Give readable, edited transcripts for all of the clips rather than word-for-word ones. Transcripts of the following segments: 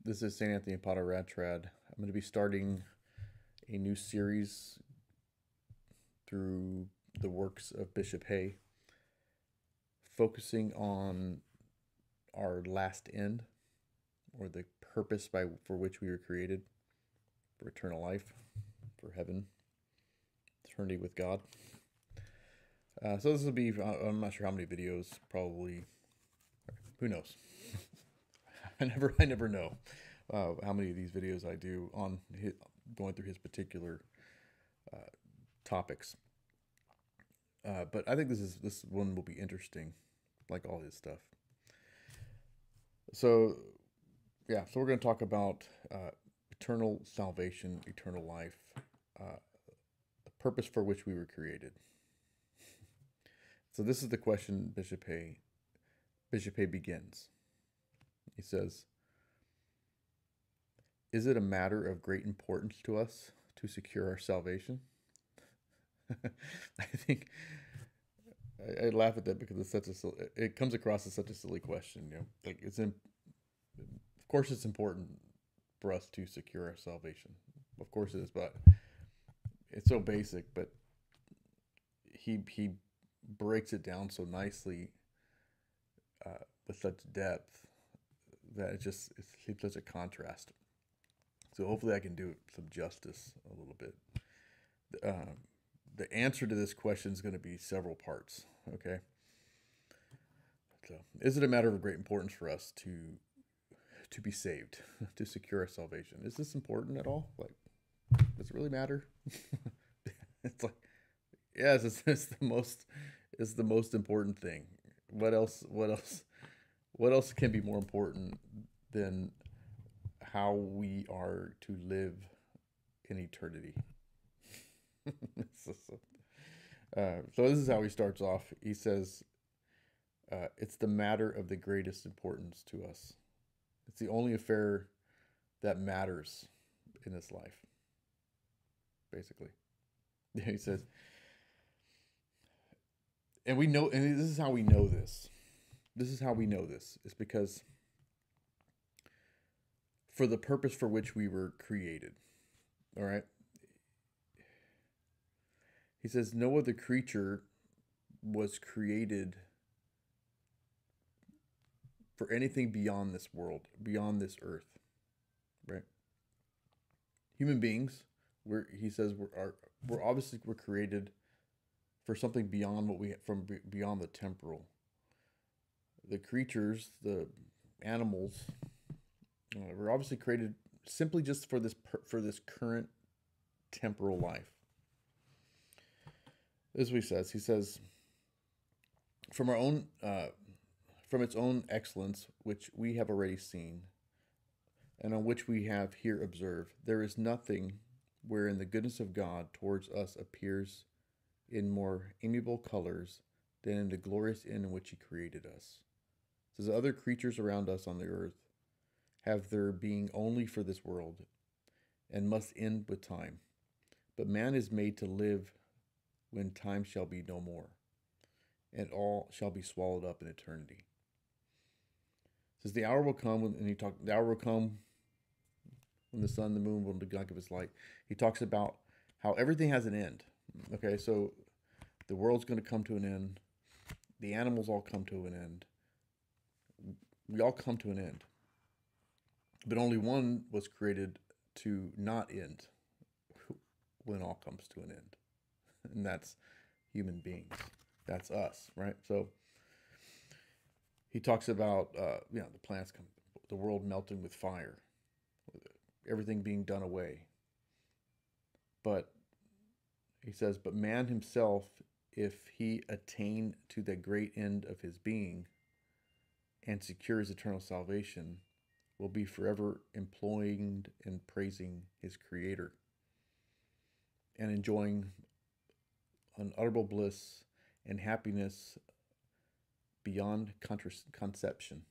This is St. Anthony Potter Ratrad. I'm going to be starting a new series through the works of Bishop Hay, focusing on our last end, or the purpose for which we were created, for eternal life, for heaven, eternity with God. So this will be, I'm not sure how many videos, probably, who knows? I never know how many of these videos I do on going through his particular uh, topics. But I think this one will be interesting, like all his stuff. So yeah, so we're going to talk about eternal salvation, eternal life, the purpose for which we were created. So this is the question Bishop Hay begins. He says, "Is it a matter of great importance to us to secure our salvation?" I think I laugh at that because it comes across as such a silly question. Like of course it's important for us to secure our salvation. Of course it is, but it's so basic. But he breaks it down so nicely with such depth that it's such a contrast. So hopefully I can do some justice a little bit. Uh, the answer to this question is going to be several parts. Okay. So, is it a matter of great importance for us to be saved, to secure our salvation? Is this important at all? Like, does it really matter? It's like, yes, it's the most important thing. What else? What else? What else can be more important than how we are to live in eternity? So this is how he starts off. He says, "It's the matter of the greatest importance to us. It's the only affair that matters in this life." Basically, he says, and we know, and this is how we know this. This is how we know this. It's because for the purpose for which we were created. All right. He says, no other creature was created for anything beyond this world, beyond this earth, right? Human beings, he says we're obviously we're created for something beyond what we from beyond the temporal. The creatures, the animals, were obviously created simply just for this current temporal life. This is what he says. He says, from our own from its own excellence, which we have already seen, and on which we have here observed, there is nothing wherein the goodness of God towards us appears in more amiable colors than in the glorious end in which he created us. It says other creatures around us on the earth have their being only for this world and must end with time. But man is made to live when time shall be no more, and all shall be swallowed up in eternity. It says the hour will come the hour will come when the sun, the moon will not give its light. He talks about how everything has an end. Okay, so the world's going to come to an end. The animals all come to an end. We all come to an end. But only one was created to not end when all comes to an end. And that's human beings. That's us, right? So he talks about the plants come, the world melting with fire, everything being done away. But he says, but man himself, if he attain to the great end of his being and secures eternal salvation, will be forever employing and praising his Creator and enjoying unutterable bliss and happiness beyond conception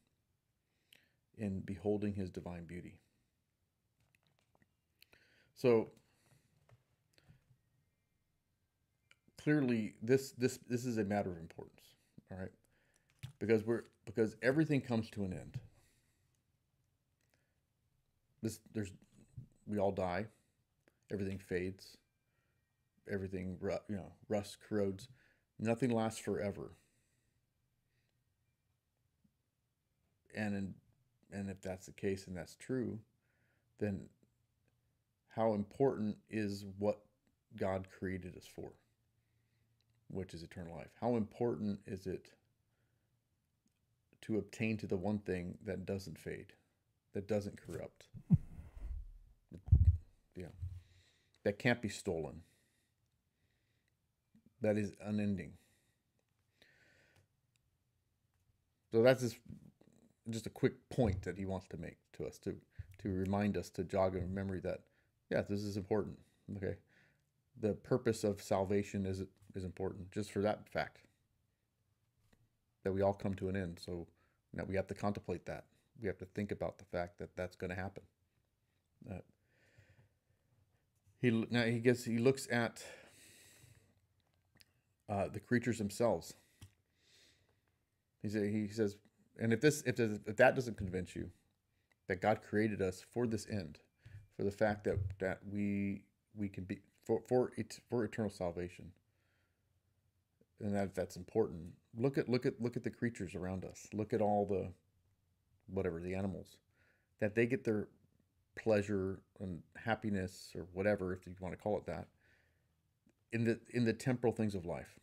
in beholding his divine beauty. So clearly, this is a matter of importance. All right, because everything comes to an end. we all die. Everything fades. Everything, rust, corrodes. Nothing lasts forever. And if that's the case and that's true, then how important is what God created us for, which is eternal life? How important is it to obtain to the one thing that doesn't fade, that doesn't corrupt, yeah, that can't be stolen, that is unending? So that's just a quick point that he wants to make to us, to remind us, to jog in memory that, yeah, this is important. Okay, the purpose of salvation is important just for that fact that we all come to an end. So now we have to contemplate that. We have to think about the fact that that's going to happen. He looks at the creatures themselves. He says, and if that doesn't convince you that God created us for this end, for the fact that we can be for eternal salvation, and that's important. Look at the creatures around us. Look at all the the animals, that they get their pleasure and happiness, or whatever, if you want to call it that, in the temporal things of life.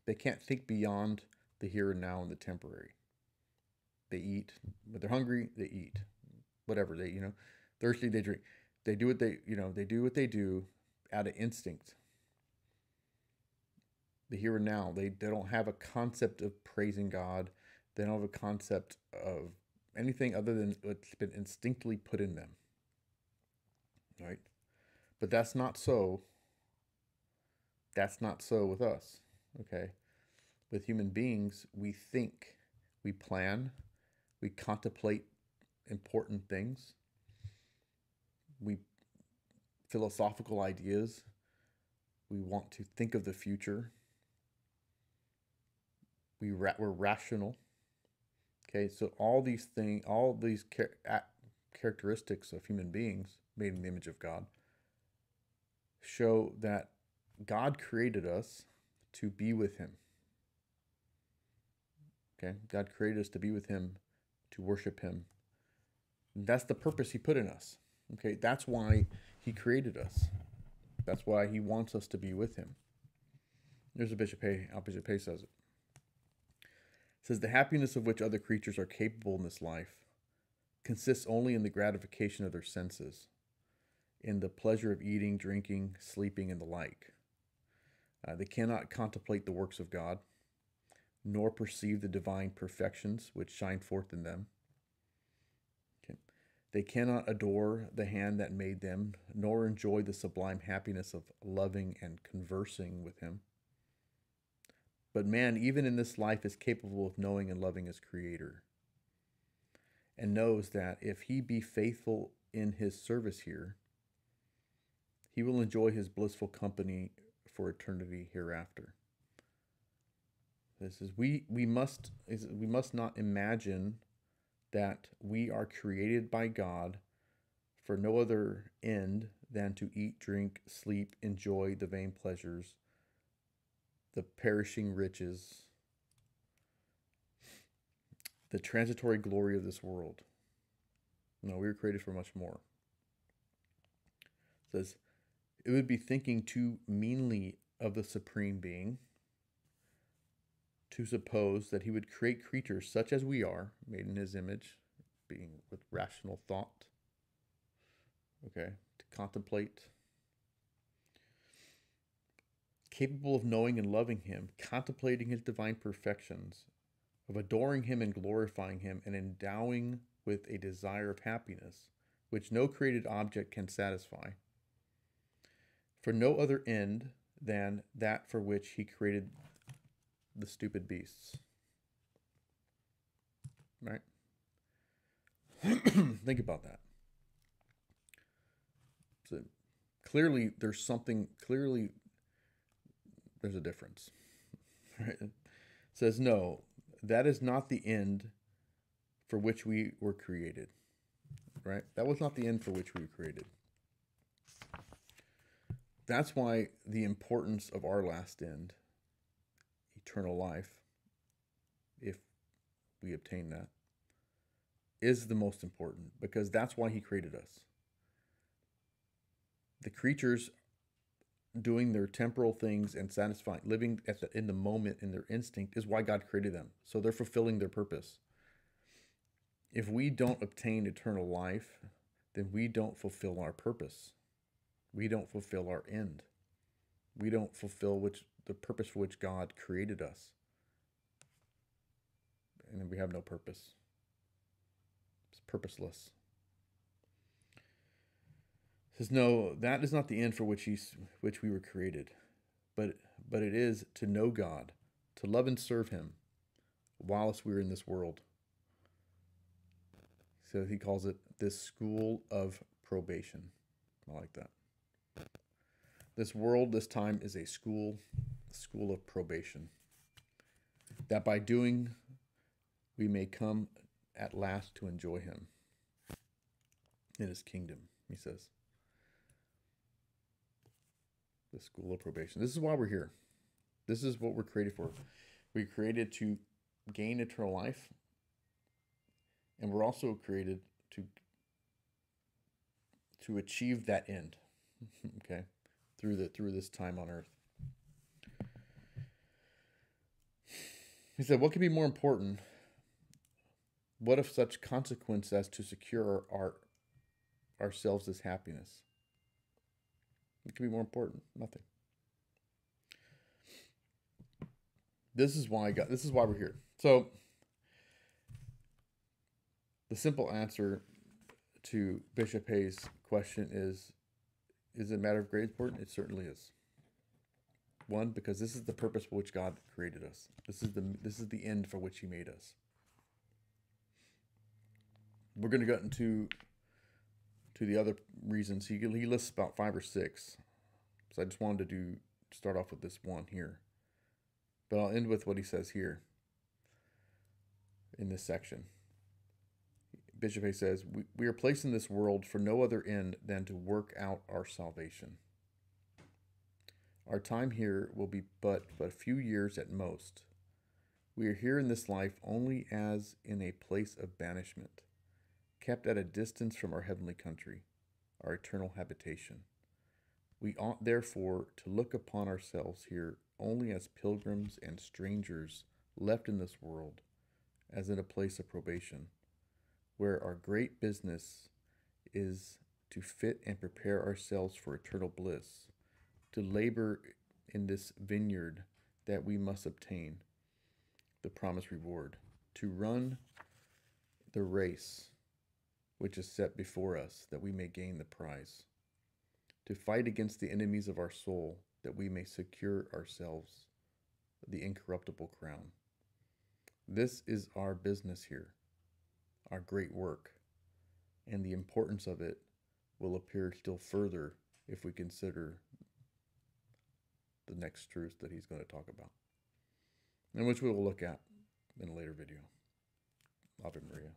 They can't think beyond the here and now and the temporary. They eat. When they're hungry, they eat. Whatever, thirsty, they drink. They do what they do out of instinct. The here and now. They don't have a concept of praising God. They don't have a concept of anything other than what's been instinctively put in them. Right? But that's not so. That's not so with us. Okay? With human beings, we think, we plan, we contemplate important things, we philosophical ideas, we want to think of the future, we're rational. Okay, so all these characteristics of human beings made in the image of God show that God created us to be with him. Okay, God created us to be with him, to worship him. And that's the purpose he put in us. Okay, that's why he created us. That's why he wants us to be with him. There's how Bishop Hay says it. It says, the happiness of which other creatures are capable in this life consists only in the gratification of their senses, in the pleasure of eating, drinking, sleeping, and the like. They cannot contemplate the works of God, nor perceive the divine perfections which shine forth in them. Okay. They cannot adore the hand that made them, nor enjoy the sublime happiness of loving and conversing with him. But man, even in this life, is capable of knowing and loving his Creator, and knows that if he be faithful in his service here, he will enjoy his blissful company for eternity hereafter. This is we must not imagine that we are created by God for no other end than to eat, drink, sleep, enjoy the vain pleasures, the perishing riches, the transitory glory of this world. No, we were created for much more. It says, it would be thinking too meanly of the Supreme Being to suppose that he would create creatures such as we are, made in his image, being with rational thought, okay, to contemplate, capable of knowing and loving him, contemplating his divine perfections, of adoring him and glorifying him, and endowing with a desire of happiness, which no created object can satisfy, for no other end than that for which he created the stupid beasts. Right? Think about that. So clearly there's a difference. Right? It says, no, that is not the end for which we were created. right? That was not the end for which we were created. That's why the importance of our last end, eternal life, if we obtain that, is the most important, because that's why he created us. The creatures doing their temporal things and satisfying, living in the moment in their instinct, is why God created them. So they're fulfilling their purpose. If we don't obtain eternal life, then we don't fulfill our purpose. We don't fulfill our end. We don't fulfill the purpose for which God created us. And then we have no purpose. It's purposeless. It says, no, that is not the end for which we were created, but it is to know God, to love and serve him whilst we are in this world. So he calls it this school of probation. I like that. This world, this time, is a school of probation. That by doing, we may come at last to enjoy him in his kingdom, he says. The school of probation. This is why we're here. This is what we're created for. We're created to gain eternal life, and we're also created to achieve that end. Okay, through this time on earth. He said, "What could be more important? What of such consequence as to secure ourselves as happiness? It could be more important. Nothing. This is why we're here." So the simple answer to Bishop Hayes' question is it a matter of great importance? It certainly is. One, because this is the purpose for which God created us. This is the end for which he made us. We're going to get into the other reasons. He lists about 5 or 6. So I just wanted to start off with this one here. But I'll end with what he says here in this section. Bishop Hayes says, we are placed in this world for no other end than to work out our salvation. Our time here will be but a few years at most. We are here in this life only as in a place of banishment, kept at a distance from our heavenly country, our eternal habitation. We ought therefore to look upon ourselves here only as pilgrims and strangers left in this world, as in a place of probation, where our great business is to fit and prepare ourselves for eternal bliss, to labor in this vineyard that we must obtain the promised reward, to run the race which is set before us, that we may gain the prize, to fight against the enemies of our soul, that we may secure ourselves the incorruptible crown. This is our business here, our great work, and the importance of it will appear still further if we consider the next truth that he's going to talk about, and which we will look at in a later video. Ave Maria.